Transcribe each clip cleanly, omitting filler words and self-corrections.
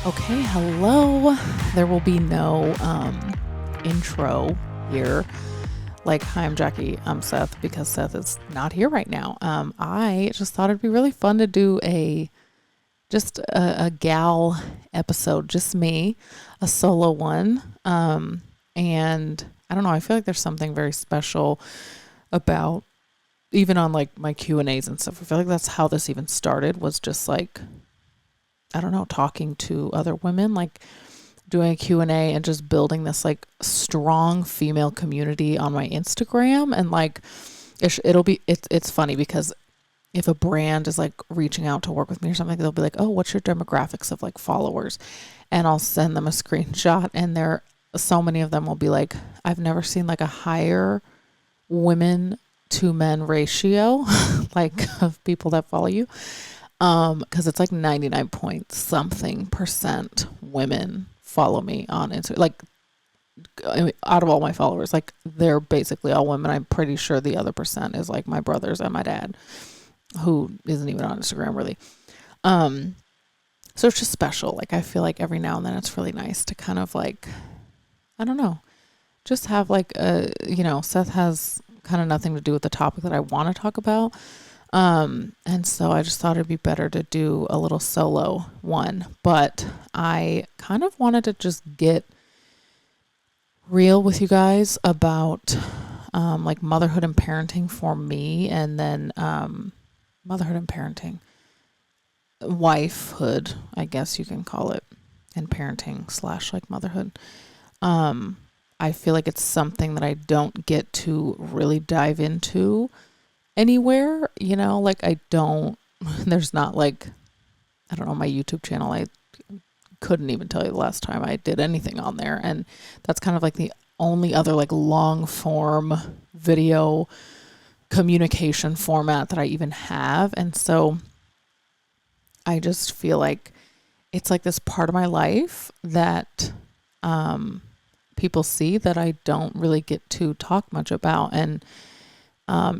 Okay, hello. There will be no intro here. Like, hi, I'm Jackie. I'm Seth because Seth is not here right now. I just thought it'd be really fun to do a gal episode, just me, a solo one. And I don't know. I feel like there's something very special about even on like my Q&As and stuff. I feel like that's how this even started, was just like, I don't know, talking to other women, like doing a Q&A and just building this like strong female community on my Instagram. And like, it's funny because if a brand is like reaching out to work with me or something, they'll be like, oh, what's your demographics of like followers? And I'll send them a screenshot, and so many of them will be like, I've never seen like a higher women to men ratio, like of people that follow you. Because it's like 99 point something percent women follow me on Instagram. Like, I mean, out of all my followers, like they're basically all women. I'm pretty sure the other percent is like my brothers and my dad, who isn't even on Instagram really. So it's just special. Like, I feel like every now and then it's really nice to kind of like, I don't know, just have like Seth has kind of nothing to do with the topic that I want to talk about. And so I just thought it'd be better to do a little solo one, but I kind of wanted to just get real with you guys about, like motherhood and parenting for me, and then, motherhood and parenting, wifehood, I guess you can call it, and parenting / like motherhood. I feel like it's something that I don't get to really dive into anywhere, like there's not like, I don't know, my YouTube channel, I couldn't even tell you the last time I did anything on there, and that's kind of like the only other like long form video communication format that I even have. And so I just feel like it's like this part of my life that people see that I don't really get to talk much about, and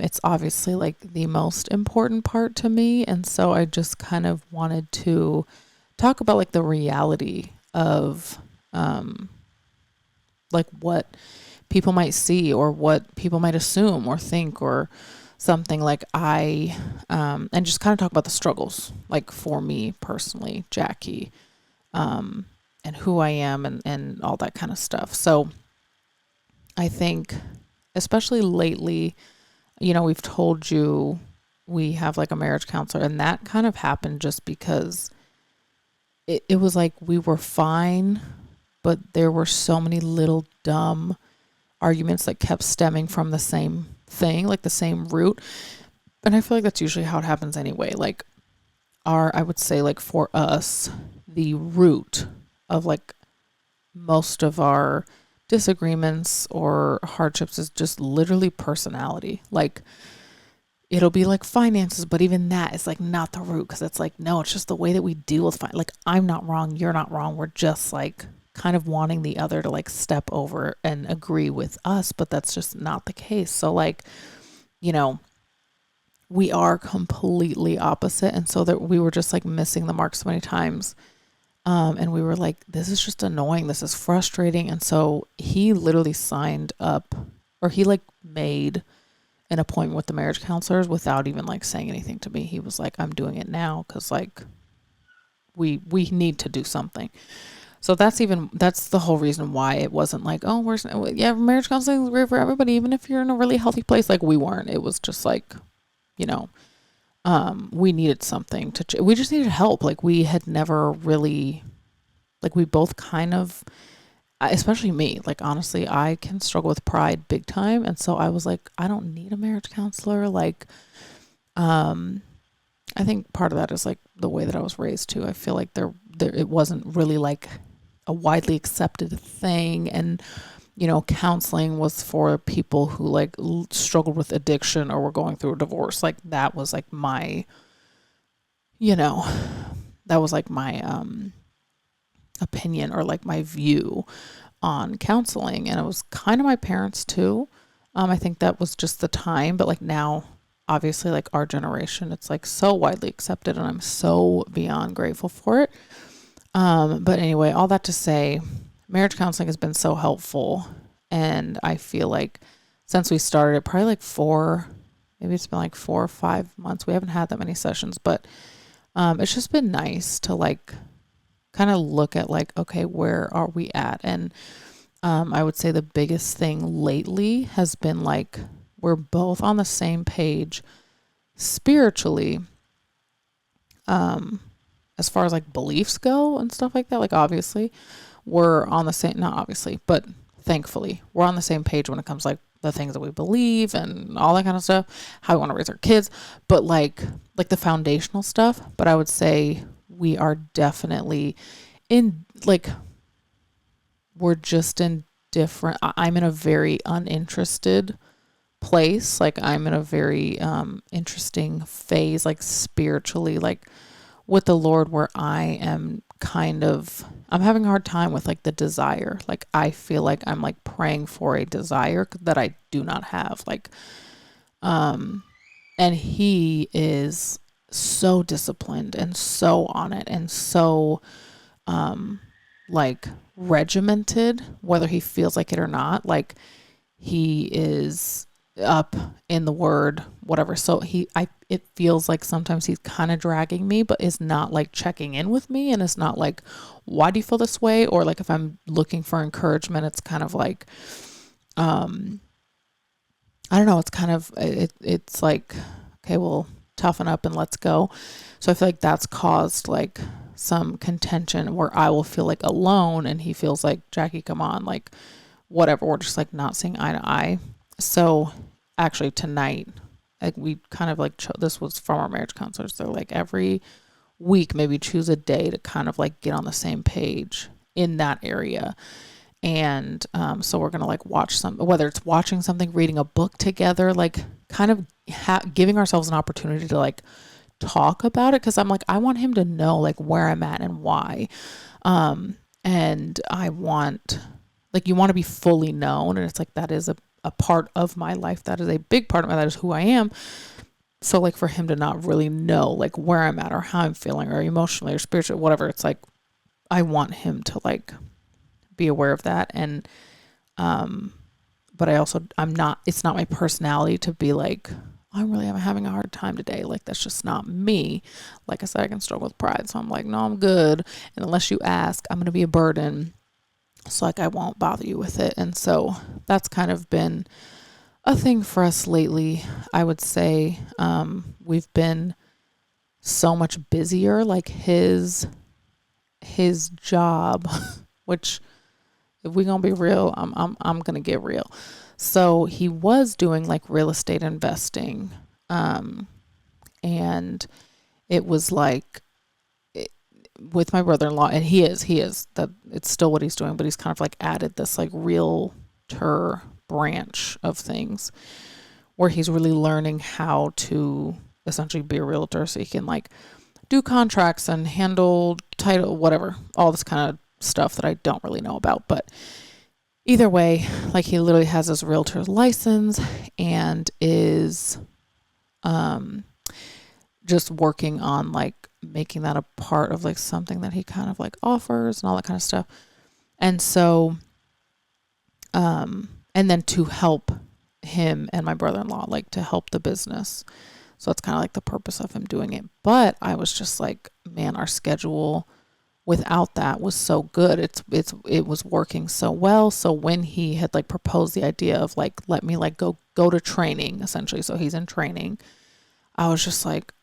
it's obviously like the most important part to me. And so I just kind of wanted to talk about like the reality of like what people might see or what people might assume or think or something. Like and just kind of talk about the struggles, like for me personally, Jackie, and who I am, and all that kind of stuff. So I think especially lately, we've told you we have like a marriage counselor, and that kind of happened just because it was like we were fine, but there were so many little dumb arguments that kept stemming from the same thing, like the same root. And I feel like that's usually how it happens anyway. Like I would say like for us, the root of like most of our disagreements or hardships is just literally personality. Like, it'll be like finances, but even that is like not the root, because it's like, no, it's just the way that we deal with like, I'm not wrong, you're not wrong, we're just like kind of wanting the other to like step over and agree with us, but that's just not the case. So like, we are completely opposite, and so that we were just like missing the mark so many times. And we were like, this is just annoying. This is frustrating. And so he literally signed up, or he like made an appointment with the marriage counselors without even like saying anything to me. He was like, I'm doing it now because like we need to do something. So that's the whole reason why it wasn't like, oh, marriage counseling is great for everybody, even if you're in a really healthy place. Like, we weren't. It was just like, we needed something we just needed help. Like, we had never really, like, we both kind of, especially me, like, honestly, I can struggle with pride big time. And so I was like, I don't need a marriage counselor. Like, I think part of that is like the way that I was raised too. I feel like it wasn't really like a widely accepted thing. And, counseling was for people who like struggled with addiction or were going through a divorce. Like, that was like my, that was like my opinion, or like my view on counseling. And it was kind of my parents too. I think that was just the time, but like now, obviously, like our generation, it's like so widely accepted, and I'm so beyond grateful for it. But anyway, all that to say, marriage counseling has been so helpful. And I feel like since we started it, probably like maybe it's been like 4 or 5 months. We haven't had that many sessions, but it's just been nice to like kind of look at like, okay, where are we at? And I would say the biggest thing lately has been like, we're both on the same page spiritually, as far as like beliefs go and stuff like that. Like obviously we're on the same, not obviously, but thankfully we're on the same page when it comes like the things that we believe and all that kind of stuff, how we want to raise our kids, but like the foundational stuff. But I would say we are definitely in like, we're just in different, I'm in a very uninterested place. Like I'm in a very interesting phase, like spiritually, like with the Lord, where I am I'm having a hard time with like the desire. Like I feel like I'm like praying for a desire that I do not have. Like, and he is so disciplined and so on it and so, like regimented, whether he feels like it or not. Like he is up in the word, whatever. So it feels like sometimes he's kind of dragging me, but is not like checking in with me. And it's not like, why do you feel this way? Or like if I'm looking for encouragement, it's kind of like, I don't know. It's kind of, it's like, okay, well, toughen up and let's go. So I feel like that's caused like some contention where I will feel like alone and he feels like, Jackie, come on, like whatever. We're just like not seeing eye to eye. So actually tonight, like we kind of like, this was from our marriage counselors. They're like every week, maybe choose a day to kind of like get on the same page in that area. And so we're going to like watch whether it's watching something, reading a book together, like kind of giving ourselves an opportunity to like talk about it. Cause I'm like, I want him to know like where I'm at and why. And I want, like, you want to be fully known. And it's like, that is a part of my life. That is a big part of my life, that is who I am. So like for him to not really know like where I'm at or how I'm feeling or emotionally or spiritually, whatever, it's like, I want him to like be aware of that. And, but it's not my personality to be like, I'm having a hard time today. Like, that's just not me. Like I said, I can struggle with pride. So I'm like, no, I'm good. And unless you ask, I'm going to be a burden. So like, I won't bother you with it. And so that's kind of been a thing for us lately. I would say, we've been so much busier, like his job, which if we're going to be real, I'm going to get real. So he was doing like real estate investing. And it was like with my brother-in-law, and he is that it's still what he's doing, but he's kind of like added this like realtor branch of things where he's really learning how to essentially be a realtor. So he can like do contracts and handle title, whatever, all this kind of stuff that I don't really know about. But either way, like he literally has his realtor's license and is just working on like making that a part of like something that he kind of like offers and all that kind of stuff. And so, and then to help him and my brother-in-law, like to help the business. So it's kind of like the purpose of him doing it. But I was just like, man, our schedule without that was so good. It was working so well. So when he had like proposed the idea of like, let me like go to training essentially. So he's in training. I was just like,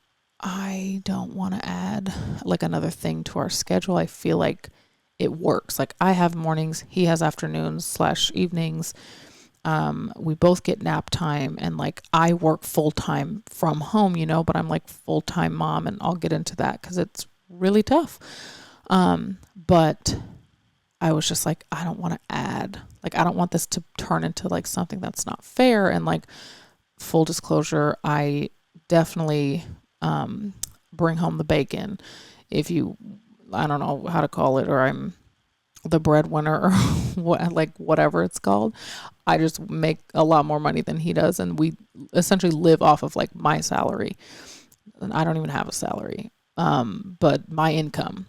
I don't want to add like another thing to our schedule. I feel like it works. Like I have mornings, he has afternoons / evenings. We both get nap time, and like I work full time from home, but I'm like full-time mom, and I'll get into that because it's really tough. But I was just like, I don't want to add, like, I don't want this to turn into like something that's not fair. And like full disclosure, I definitely, bring home the bacon. I don't know how to call it, or I'm the breadwinner or whatever it's called. I just make a lot more money than he does. And we essentially live off of like my salary, and I don't even have a salary, but my income.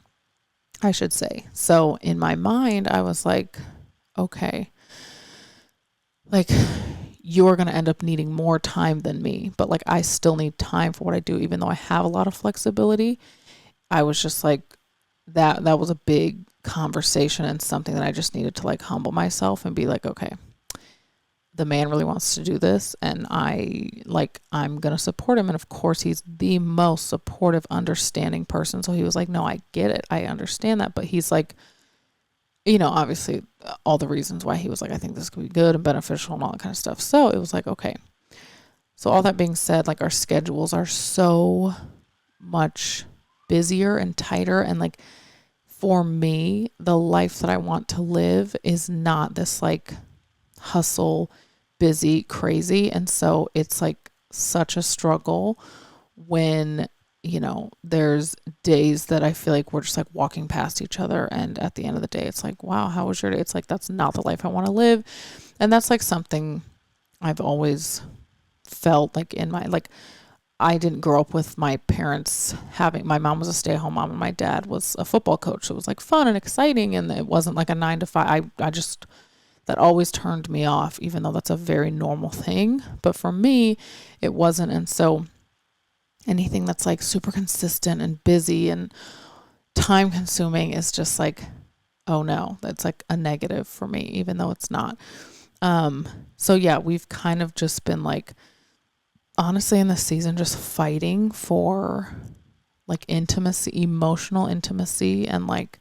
I should say. So in my mind, I was like, okay, like you're going to end up needing more time than me, but like I still need time for what I do, even though I have a lot of flexibility. I was just like, that was a big conversation and something that I just needed to like humble myself and be like, okay, the man really wants to do this, and I'm going to support him. And of course he's the most supportive, understanding person. So he was like, no, I get it. I understand that. But he's like, obviously all the reasons why he was like, I think this could be good and beneficial and all that kind of stuff. So it was like, okay. So all that being said, like our schedules are so much busier and tighter. And like for me, the life that I want to live is not this like hustle, busy, crazy. And so it's like such a struggle when there's days that I feel like we're just like walking past each other, and at the end of the day it's like, wow, how was your day? It's like, that's not the life I want to live. And that's like something I've always felt like in my, like, I didn't grow up with my parents my mom was a stay-at-home mom and my dad was a football coach. So it was like fun and exciting, and it wasn't like a 9 to 5. I just, that always turned me off, even though that's a very normal thing. But for me, it wasn't. And so anything that's like super consistent and busy and time consuming is just like, oh no, that's like a negative for me, even though it's not. So yeah, we've kind of just been like, honestly, in this season, just fighting for like intimacy, emotional intimacy, and like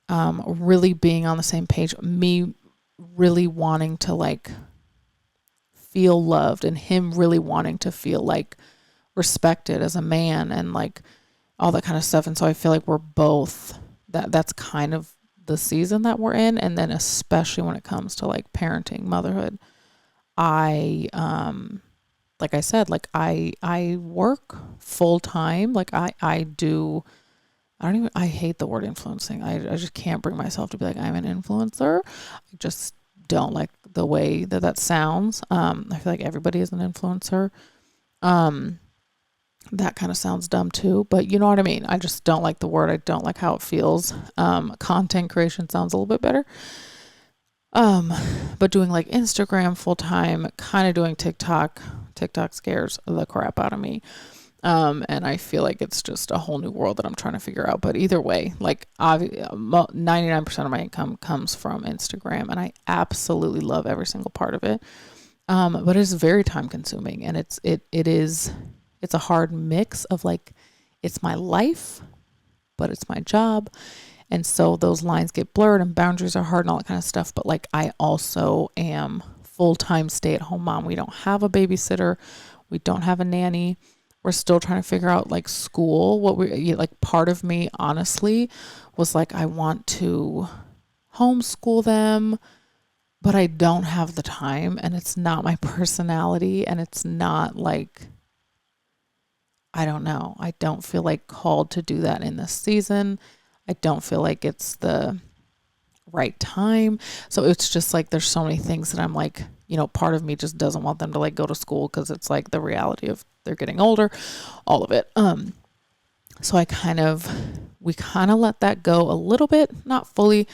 really being on the same page. Me really wanting to like feel loved, and him really wanting to feel like respected as a man, and like all that kind of stuff. And so I feel like we're both, that's kind of the season that we're in. And then especially when it comes to like parenting, motherhood, I like I said, like I work full time. Like I hate the word influencing. I just can't bring myself to be like, I'm an influencer. I just don't like the way that sounds. I feel like everybody is an influencer. That kind of sounds dumb too, but you know what I mean? I just don't like the word. I don't like how it feels. Content creation sounds a little bit better. But doing like Instagram full time, kind of doing TikTok scares the crap out of me. And I feel like it's just a whole new world that I'm trying to figure out. But either way, like 99% of my income comes from Instagram, and I absolutely love every single part of it. But it's very time consuming, and it's a hard mix of like, it's my life, but it's my job. And so those lines get blurred and boundaries are hard and all that kind of stuff. But like, I also am full-time stay-at-home mom. We don't have a babysitter. We don't have a nanny. We're still trying to figure out like school. Like part of me honestly was like, I want to homeschool them, but I don't have the time, and it's not my personality, and it's not like, I don't know. I don't feel like called to do that in this season. I don't feel like it's the right time. So it's just like, there's so many things that I'm like, part of me just doesn't want them to like go to school, because it's like the reality of they're getting older, all of it. So we kind of let that go a little bit, not fully.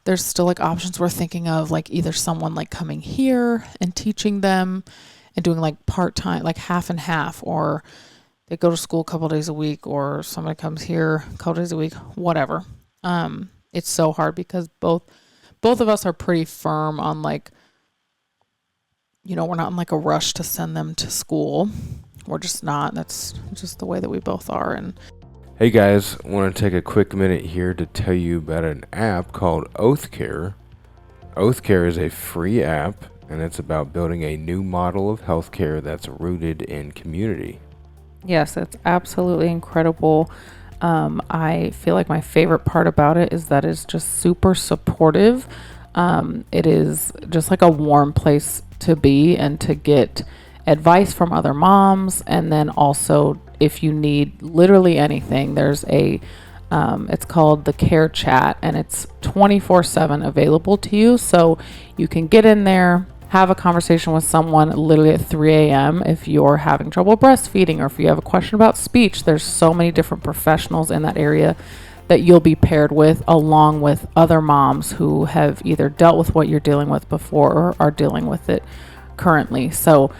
There's still like options we're thinking of, like either someone like coming here and teaching them and doing like part-time, like half and half, or they go to school a couple days a week, or somebody comes here a couple days a week, whatever. It's so hard because both of us are pretty firm on like, we're not in like a rush to send them to school. We're just not. That's just the way that we both are. And hey guys, I want to take a quick minute here to tell you about an app called OathCare. OathCare is a free app, and it's about building a new model of healthcare that's rooted in community. Yes, it's absolutely incredible. I feel like my favorite part about it is that it's just super supportive. It is just like a warm place to be and to get advice from other moms. And then also, if you need literally anything, there's it's called the Care Chat, and it's 24/7 available to you. So you can get in there, have a conversation with someone literally at 3 a.m. if you're having trouble breastfeeding, or if you have a question about speech. There's so many different professionals in that area that you'll be paired with, along with other moms who have either dealt with what you're dealing with before or are dealing with it currently. So,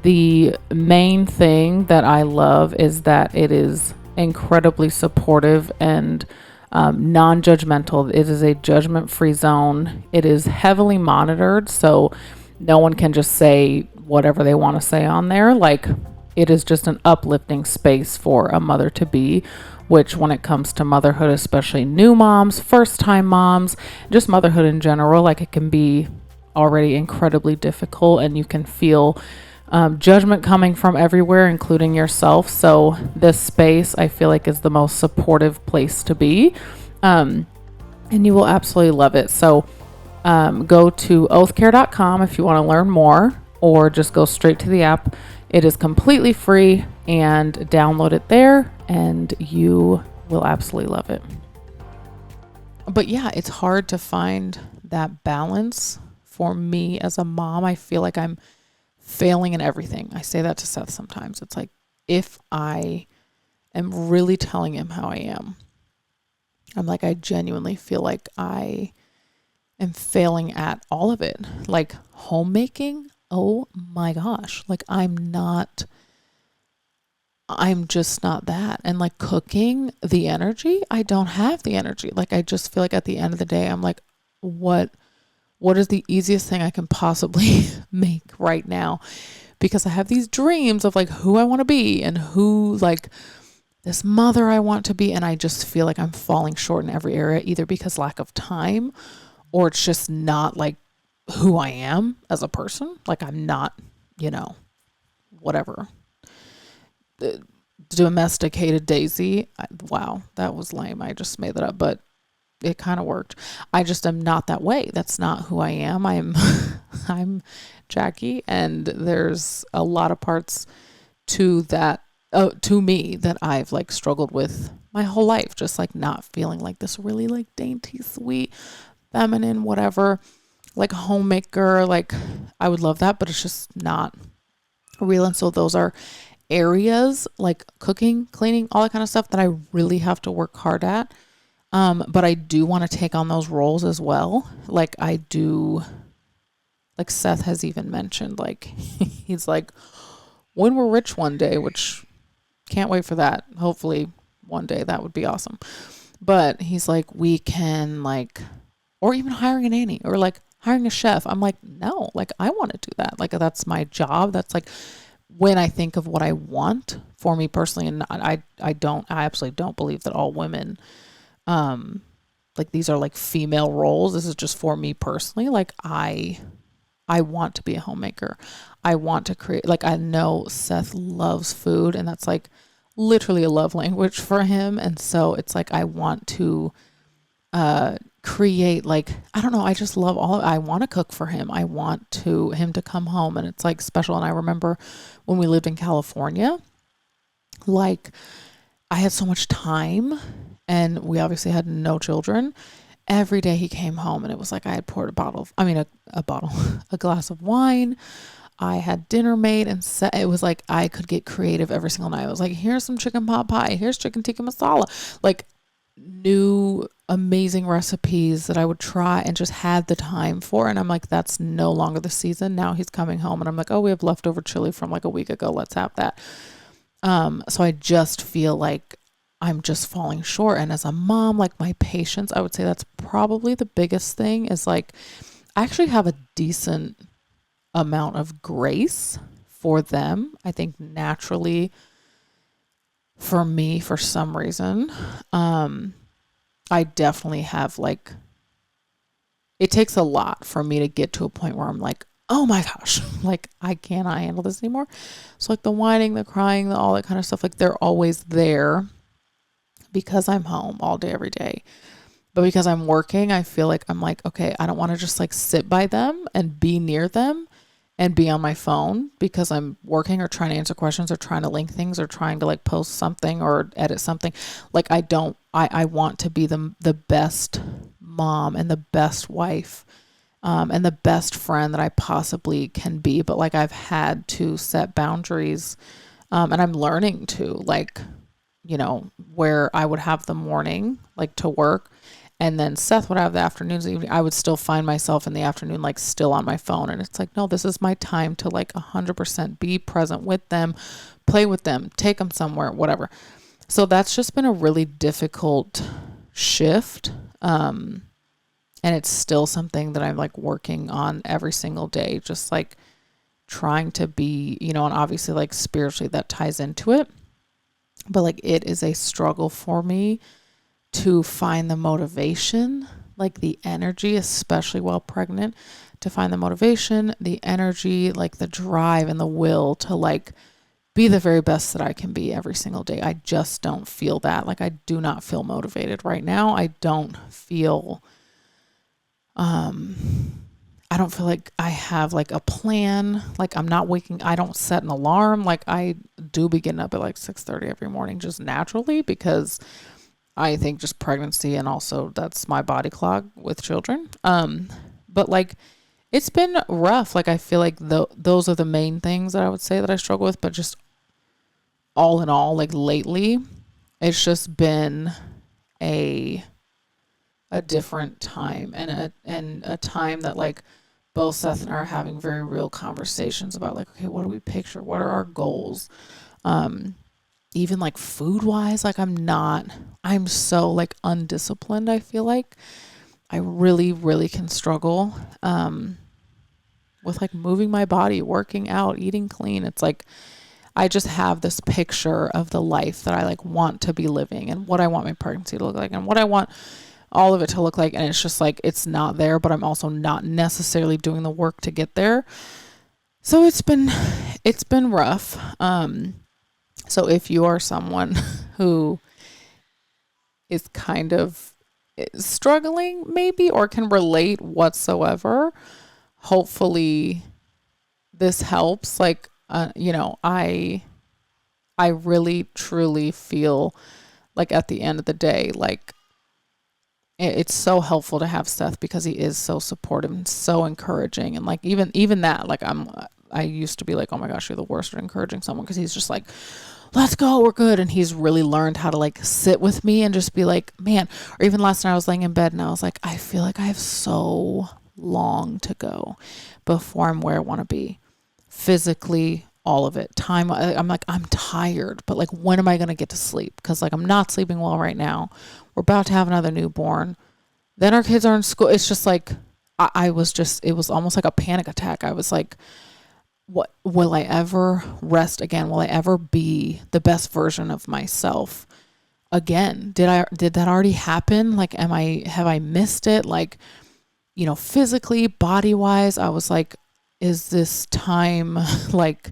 the main thing that I love is that it is incredibly supportive and non-judgmental. It is a judgment-free zone. It is heavily monitored, so no one can just say whatever they want to say on there. Like, it is just an uplifting space for a mother to be, which when it comes to motherhood, especially new moms, first-time moms, just motherhood in general, like, it can be already incredibly difficult, and you can feel judgment coming from everywhere, including yourself. So this space, I feel like, is the most supportive place to be, and you will absolutely love it. So go to oathcare.com if you want to learn more, or just go straight to the app. It is completely free, and download it there, and you will absolutely love it. But yeah, it's hard to find that balance for me as a mom. I feel like I'm failing in everything. I say that to Seth sometimes. It's like, if I am really telling him how I am, I'm like, I genuinely feel like I am failing at all of it. Like homemaking, oh my gosh, like I'm just not that. And like cooking, the energy, I don't have the energy. Like I just feel like at the end of the day, I'm like, what is the easiest thing I can possibly make right now? Because I have these dreams of like who I want to be and who, like, this mother I want to be. And I just feel like I'm falling short in every area, either because lack of time, or it's just not like who I am as a person. Like I'm not, whatever. The domesticated Daisy. Wow, that was lame. I just made that up, but it kind of worked. I just am not that way. That's not who I am. I'm Jackie, and there's a lot of parts to that, to me, that I've like struggled with my whole life. Just like not feeling like this really like dainty, sweet, feminine, whatever, like homemaker. Like I would love that, but it's just not real. And so those are areas like cooking, cleaning, all that kind of stuff that I really have to work hard at. But I do want to take on those roles as well. Like I do, like Seth has even mentioned, like he's like, when we're rich one day, which can't wait for that. Hopefully one day that would be awesome. But he's like, we can like, or even hiring a nanny or like hiring a chef. I'm like, no, like I want to do that. Like that's my job. That's like when I think of what I want for me personally. And I absolutely don't believe that all women, like these are like female roles. This is just for me personally. Like I want to be a homemaker. I want to create, like I know Seth loves food, and that's like literally a love language for him. And so it's like I want to create, like I don't know, I just love I want to cook for him. I want him to come home, and it's like special. And I remember when we lived in California, like I had so much time, and we obviously had no children. Every day he came home, and it was like I had poured a glass of wine. I had dinner made, and it was like I could get creative every single night. I was like, here's some chicken pot pie, here's chicken tikka masala, like new amazing recipes that I would try and just had the time for. And I'm like, that's no longer the season. Now he's coming home, and I'm like, oh, we have leftover chili from like a week ago. Let's have that. So I just feel like I'm just falling short. And as a mom, like my patience, I would say that's probably the biggest thing, is like I actually have a decent amount of grace for them. I think naturally for me, for some reason, I definitely have like, it takes a lot for me to get to a point where I'm like, oh my gosh, like I cannot handle this anymore. So like the whining, the crying, all that kind of stuff, like they're always there because I'm home all day, every day. But because I'm working, I feel like I'm like, okay, I don't want to just like sit by them and be near them and be on my phone because I'm working or trying to answer questions or trying to link things or trying to like post something or edit something. Like I want to be the best mom and the best wife, and the best friend that I possibly can be. But like I've had to set boundaries, and I'm learning to, like, where I would have the morning like to work, and then Seth would have the afternoons, evening. I would still find myself in the afternoon like still on my phone, and it's like, no, this is my time to like 100% be present with them, play with them, take them somewhere, whatever. So that's just been a really difficult shift. And it's still something that I'm like working on every single day, just like trying to be, and obviously like spiritually that ties into it. But like it is a struggle for me to find the motivation, like the energy, especially while pregnant, to find the motivation, the energy, like the drive and the will to like be the very best that I can be every single day. I just don't feel that. Like I do not feel motivated right now. I don't feel I don't feel like I have like a plan. Like I'm not waking, I don't set an alarm. Like I do be getting up at like 6:30 every morning just naturally, because I think just pregnancy, and also that's my body clock with children. But like it's been rough. Like I feel like those are the main things that I would say that I struggle with, but just all in all, like lately, it's just been a different time, and a time that like both Seth and I are having very real conversations about like, okay, what do we picture? What are our goals? Even like food wise, like I'm so like undisciplined. I feel like I really, really can struggle with like moving my body, working out, eating clean. It's like I just have this picture of the life that I like want to be living, and what I want my pregnancy to look like, and what I want all of it to look like. And it's just like it's not there, but I'm also not necessarily doing the work to get there. So it's been rough. So if you are someone who is kind of struggling maybe, or can relate whatsoever, hopefully this helps. Like I really truly feel like at the end of the day, like it's so helpful to have Seth, because he is so supportive and so encouraging. And like even that, like I used to be like, oh my gosh, you're the worst at encouraging someone, because he's just like, let's go, we're good. And he's really learned how to like sit with me and just be like, man. Or even last night I was laying in bed and I was like, I feel like I have so long to go before I'm where I want to be physically, all of it. Time, I'm like, I'm tired, but like, when am I going to get to sleep? Because like I'm not sleeping well right now. We're about to have another newborn. Then our kids are in school. It's just like I was just, it was almost like a panic attack. I was like, what will I ever rest again? Will I ever be the best version of myself again? Did that already happen? Like have I missed it? Like, physically, body wise, I was like, is this time like,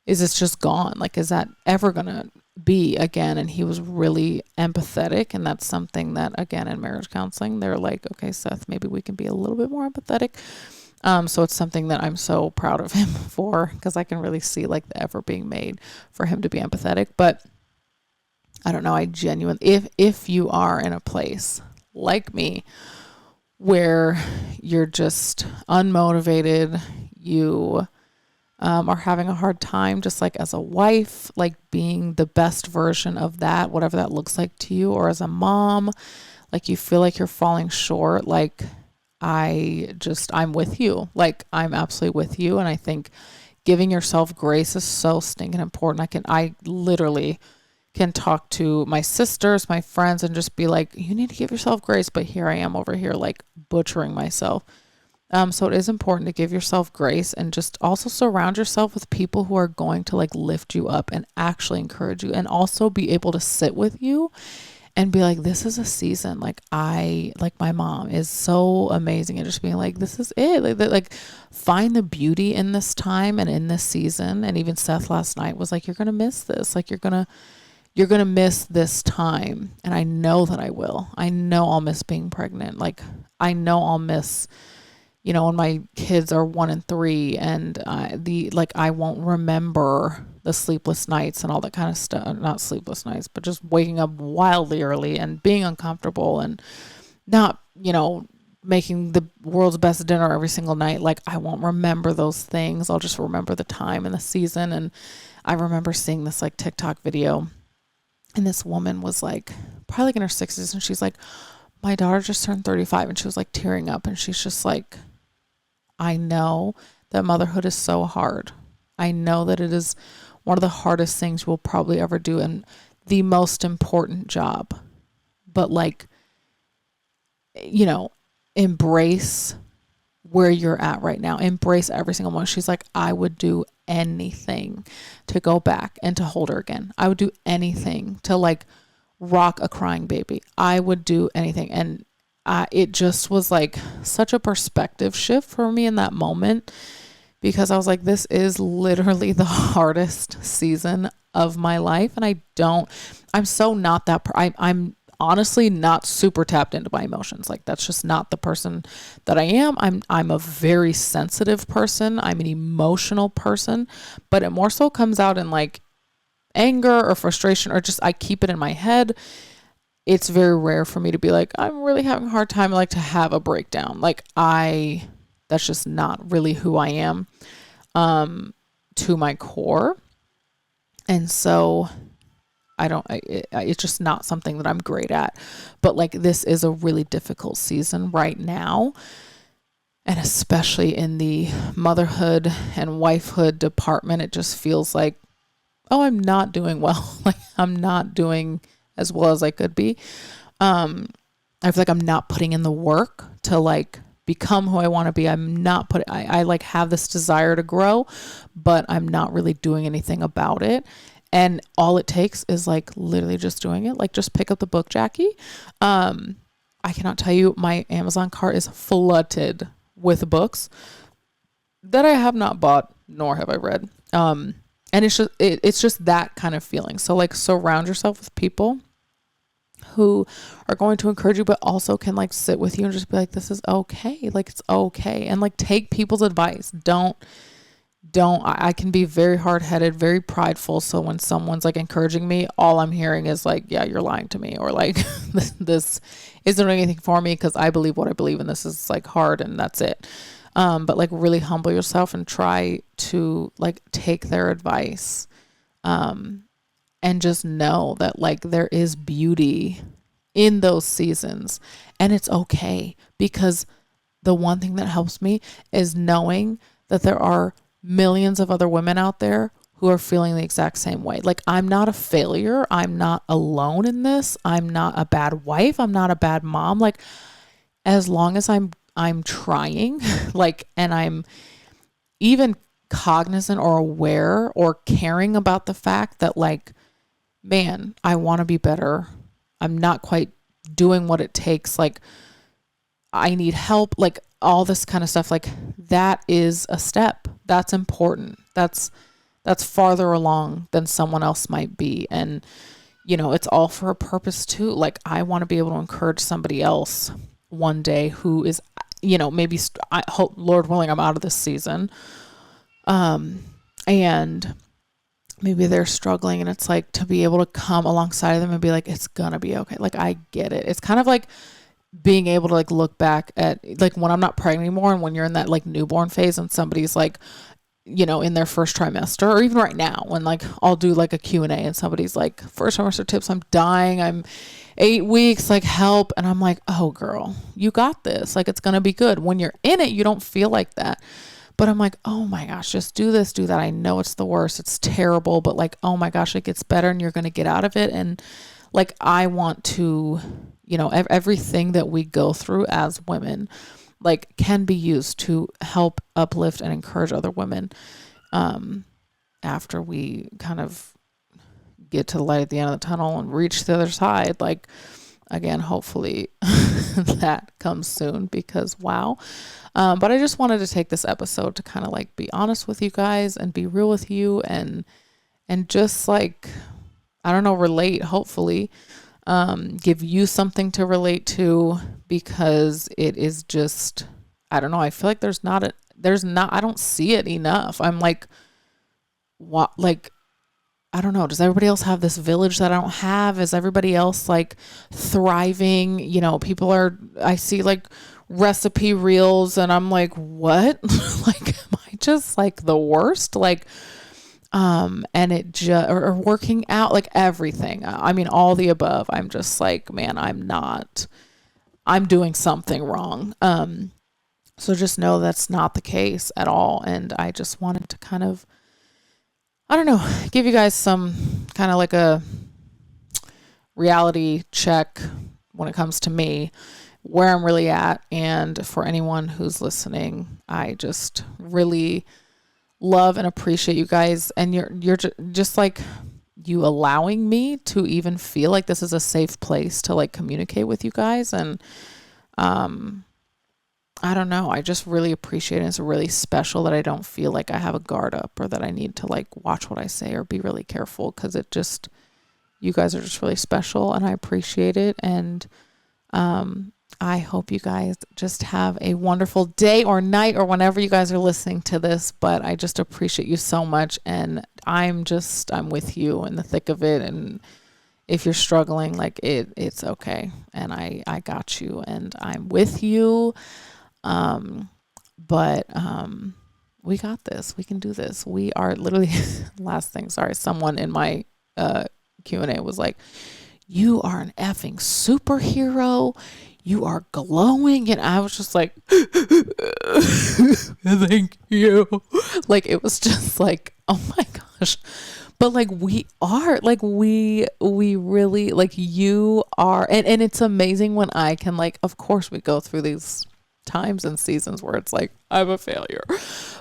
is this just gone? Like, is that ever gonna be again? And he was really empathetic, and that's something that, again, in marriage counseling, they're like, okay, Seth, maybe we can be a little bit more empathetic. So it's something that I'm so proud of him for, because I can really see like the effort being made for him to be empathetic. But I don't know, I genuinely, if you are in a place like me where you're just unmotivated, you are having a hard time just like as a wife, like being the best version of that, whatever that looks like to you, or as a mom, like you feel like you're falling short, like I'm with you. Like I'm absolutely with you. And I think giving yourself grace is so stinking important. I literally can talk to my sisters, my friends, and just be like, you need to give yourself grace. But here I am over here, like butchering myself. So it is important to give yourself grace, and just also surround yourself with people who are going to like lift you up and actually encourage you, and also be able to sit with you and be like, this is a season. Like my mom is so amazing at just being like, this is it. Like find the beauty in this time and in this season. And even Seth last night was like, you're going to miss this. Like you're going to miss this time. And I know that I will. I know I'll miss being pregnant. Like I know I'll miss, when my kids are 1 and 3, and I won't remember the sleepless nights and all that kind of stuff. Not sleepless nights, but just waking up wildly early and being uncomfortable and not, making the world's best dinner every single night. Like I won't remember those things. I'll just remember the time and the season. And I remember seeing this like TikTok video And this woman was like, probably like in her 60s. And she's like, my daughter just turned 35. And she was like tearing up. And she's just like, I know that motherhood is so hard. I know that it is one of the hardest things we'll probably ever do and the most important job. But like, you know, embrace where you're at right now. Embrace every single one. She's like, I would do anything to go back and to hold her again. I would do anything to like rock a crying baby. I would do anything. And it just was like such a perspective shift for me in that moment, because I was like, this is literally the hardest season of my life. And I'm so not that, I'm honestly not super tapped into my emotions. Like that's just not the person that I am. I'm a very sensitive person. I'm an emotional person, but it more so comes out in like anger or frustration, or just I keep it in my head. It's very rare for me to be like, I'm really having a hard time, like to have a breakdown. Like that's just not really who I am, to my core. And so it's just not something that I'm great at. But like, this is a really difficult season right now. And especially in the motherhood and wifehood department, it just feels like, oh, I'm not doing well. Like I'm not doing as well as I could be. I feel like I'm not putting in the work to like become who I want to be. I like have this desire to grow, but I'm not really doing anything about it. And all it takes is like literally just doing it. Like just pick up the book, Jackie. I cannot tell you, my Amazon cart is flooded with books that I have not bought, nor have I read. And it's just that kind of feeling. So like surround yourself with people who are going to encourage you, but also can like sit with you and just be like, this is okay. Like it's okay. And like take people's advice. I can be very hard-headed, very prideful. So when someone's like encouraging me, all I'm hearing is like, yeah, you're lying to me. Or like this isn't doing anything for me because I believe what I believe and this is like hard and that's it. But like really humble yourself and try to like take their advice, and just know that like there is beauty in those seasons and it's okay, because the one thing that helps me is knowing that there are millions of other women out there who are feeling the exact same way. Like I'm not a failure. I'm not alone in this. I'm not a bad wife. I'm not a bad mom. Like as long as I'm trying, like, and I'm even cognizant or aware or caring about the fact that like, man, I want to be better. I'm not quite doing what it takes. Like I need help, like all this kind of stuff. Like that is a step. That's important. That's farther along than someone else might be. And, you know, it's all for a purpose too. Like I want to be able to encourage somebody else one day who is, you know, maybe I hope, Lord willing, I'm out of this season. And maybe they're struggling, and it's like to be able to come alongside of them and be like, it's gonna be okay. Like I get it. It's kind of like being able to like look back at like when I'm not pregnant anymore and when you're in that like newborn phase and somebody's like, you know, in their first trimester, or even right now when like I'll do like a Q&A and somebody's like, first trimester tips, I'm dying, I'm 8 weeks, like help. And I'm like, oh girl, you got this. Like it's gonna be good. When you're in it, you don't feel like that. But I'm like, oh my gosh, just do this, do that. I know it's the worst. It's terrible, but like, oh my gosh, it gets better and you're going to get out of it. And like, I want to, you know, everything that we go through as women, like can be used to help uplift and encourage other women. After we kind of get to the light at the end of the tunnel and reach the other side, like, again, hopefully that comes soon, because wow. But I just wanted to take this episode to kind of like be honest with you guys and be real with you and just like, I don't know, relate, hopefully, give you something to relate to, because it is just, I don't know. I feel like I don't see it enough. I'm like, what, like, I don't know. Does everybody else have this village that I don't have? Is everybody else like thriving? You know, I see like recipe reels and I'm like, what? Like, am I just like the worst? Like, And it just, or working out, like everything. I mean, all the above. I'm just like, man, I'm doing something wrong. So just know that's not the case at all. And I just wanted to kind of, I don't know, give you guys some kind of like a reality check when it comes to me, where I'm really at. And for anyone who's listening, I just really love and appreciate you guys. And you're just like, you allowing me to even feel like this is a safe place to like communicate with you guys. And I don't know, I just really appreciate it. It's really special that I don't feel like I have a guard up or that I need to like watch what I say or be really careful, because it just, you guys are just really special and I appreciate it. And I hope you guys just have a wonderful day or night or whenever you guys are listening to this. But I just appreciate you so much. And I'm with you in the thick of it. And if you're struggling, like it's okay. And I got you and I'm with you. But we got this. We can do this. We are literally, last thing, sorry, someone in my Q&A was like, you are an effing superhero. You are glowing. And I was just like, thank you. Like, it was just like, oh my gosh. But like, we are, like, we really, like, you are. And it's amazing when I can, like, of course we go through these times and seasons where it's like, I'm a failure.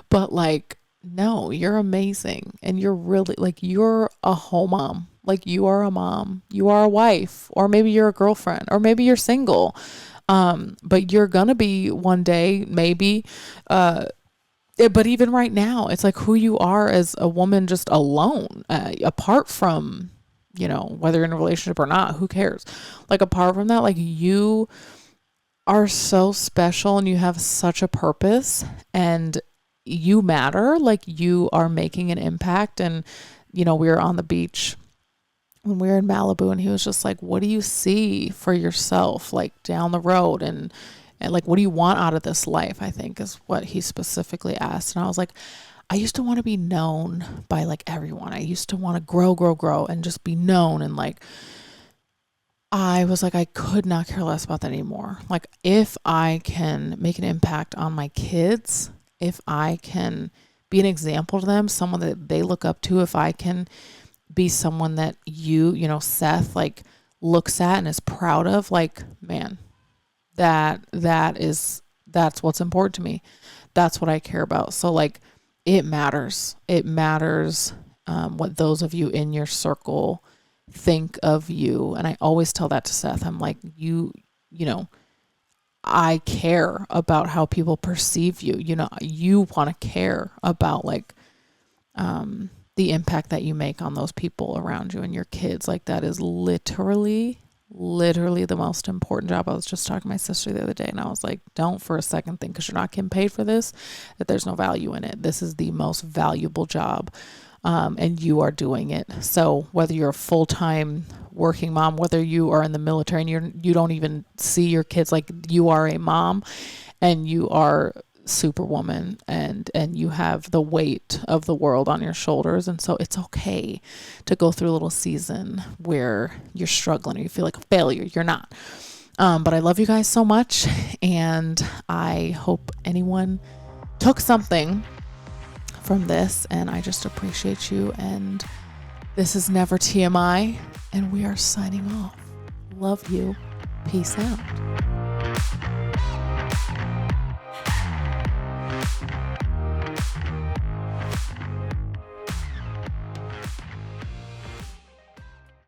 But like, no, you're amazing. And you're really, like, you're a whole mom. Like, you are a mom, you are a wife, or maybe you're a girlfriend, or maybe you're single. But you're gonna be one day, maybe. But even right now, it's like who you are as a woman, just alone, apart from, whether you're in a relationship or not, who cares? Like, apart from that, like, you are so special and you have such a purpose and you matter. Like, you are making an impact. And, we were on the beach when we were in Malibu and he was just like, what do you see for yourself, like, down the road? And like, what do you want out of this life? I think is what he specifically asked. And I was like, I used to want to be known by like everyone. I used to want to grow and just be known. And like, I was like, I could not care less about that anymore. Like, if I can make an impact on my kids, if I can be an example to them, someone that they look up to, if I can be someone that Seth, like, looks at and is proud of, like, man, that's what's important to me. That's what I care about. So like, it matters. It matters what those of you in your circle think of you. And I always tell that to Seth. I'm like, I care about how people perceive you. You want to care about like the impact that you make on those people around you and your kids. Like, that is literally the most important job. I was just talking to my sister the other day and I was like, don't for a second think because you're not getting paid for this that there's no value in it. This is the most valuable job. And you are doing it. So whether you're a full-time working mom, whether you are in the military and you don't even see your kids, like, you are a mom and you are superwoman and you have the weight of the world on your shoulders. And so it's okay to go through a little season where you're struggling or you feel like a failure. You're not. But I love you guys so much. And I hope anyone took something from this, and I just appreciate you. And this is Never TMI, and we are signing off. Love you. Peace out.